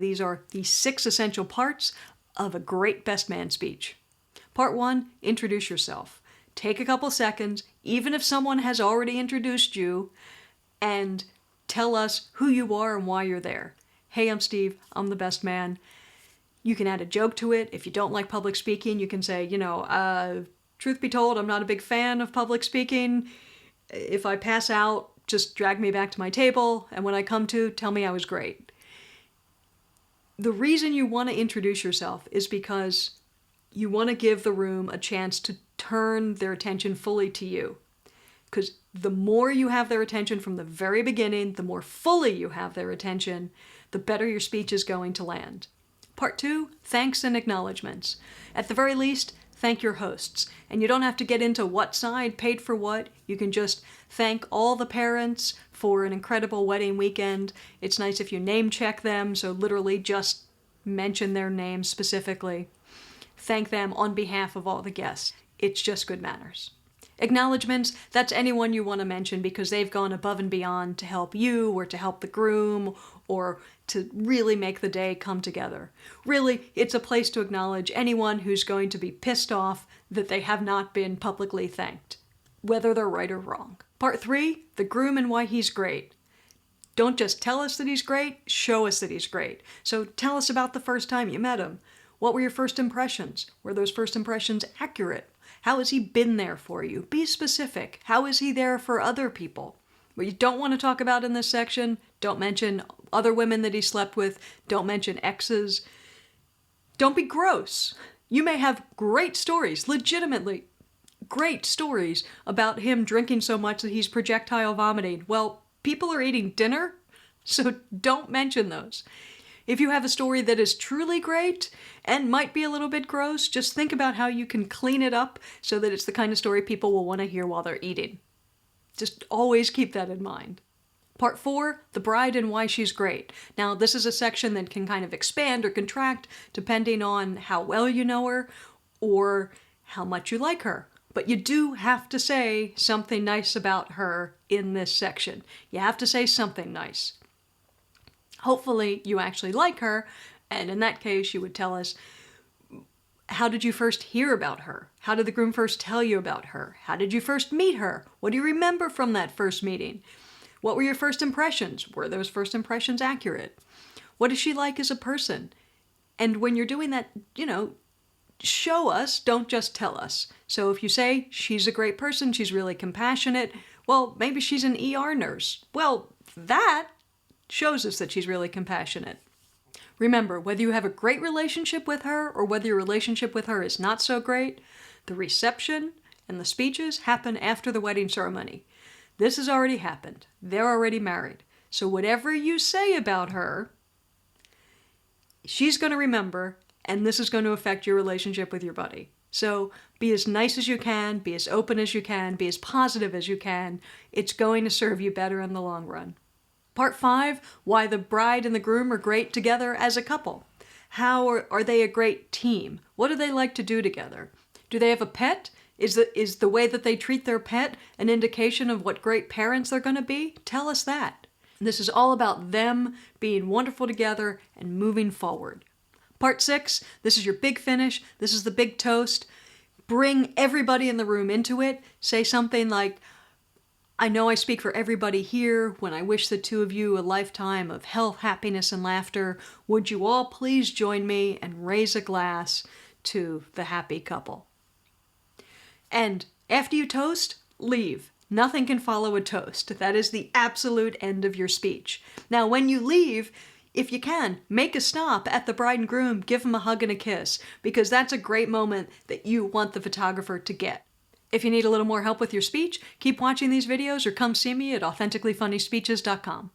These are the 6 essential parts of a great best man speech. Part 1, introduce yourself. Take a couple seconds, even if someone has already introduced you, and tell us who you are and why you're there. Hey, I'm Steve. I'm the best man. You can add a joke to it. If you don't like public speaking, you can say, truth be told, I'm not a big fan of public speaking. If I pass out, just drag me back to my table, and when I come to, tell me I was great. The reason you want to introduce yourself is because you want to give the room a chance to turn their attention fully to you. Because the more you have their attention from the very beginning, the more fully you have their attention, the better your speech is going to land. Part 2, thanks and acknowledgements. At the very least, thank your hosts. And you don't have to get into what side paid for what. You can just thank all the parents for an incredible wedding weekend. It's nice if you name check them, so literally just mention their names specifically. Thank them on behalf of all the guests. It's just good manners. Acknowledgements, that's anyone you want to mention because they've gone above and beyond to help you or to help the groom or to really make the day come together. Really, it's a place to acknowledge anyone who's going to be pissed off that they have not been publicly thanked, whether they're right or wrong. Part 3, the groom and why he's great. Don't just tell us that he's great, show us that he's great. So tell us about the first time you met him. What were your first impressions? Were those first impressions accurate? How has he been there for you? Be specific. How is he there for other people? What you don't want to talk about in this section, don't mention other women that he slept with, don't mention exes. Don't be gross. You may have great stories, legitimately great stories about him drinking so much that he's projectile vomiting. Well, people are eating dinner, so don't mention those. If you have a story that is truly great and might be a little bit gross, just think about how you can clean it up so that it's the kind of story people will want to hear while they're eating. Just always keep that in mind. Part 4, the bride and why she's great. Now, this is a section that can kind of expand or contract depending on how well you know her or how much you like her. But you do have to say something nice about her in this section. You have to say something nice. Hopefully you actually like her, and in that case you would tell us, how did you first hear about her? How did the groom first tell you about her? How did you first meet her? What do you remember from that first meeting? What were your first impressions? Were those first impressions accurate? What is she like as a person? And when you're doing that, show us, don't just tell us. So if you say, she's a great person, she's really compassionate, well, maybe she's an ER nurse. Well, that shows us that she's really compassionate. Remember, whether you have a great relationship with her or whether your relationship with her is not so great, the reception and the speeches happen after the wedding ceremony. This has already happened. They're already married. So whatever you say about her, she's going to remember, and this is going to affect your relationship with your buddy. So be as nice as you can, be as open as you can, be as positive as you can. It's going to serve you better in the long run. Part 5, why the bride and the groom are great together as a couple. How are they a great team? What do they like to do together? Do they have a pet? Is the way that they treat their pet an indication of what great parents they're going to be? Tell us that. This is all about them being wonderful together and moving forward. Part 6, this is your big finish. This is the big toast. Bring everybody in the room into it. Say something like, I know I speak for everybody here when I wish the two of you a lifetime of health, happiness, and laughter. Would you all please join me and raise a glass to the happy couple? And after you toast, leave. Nothing can follow a toast. That is the absolute end of your speech. Now, when you leave, if you can, make a stop at the bride and groom, give them a hug and a kiss, because that's a great moment that you want the photographer to get. If you need a little more help with your speech, keep watching these videos or come see me at authenticallyfunnyspeeches.com.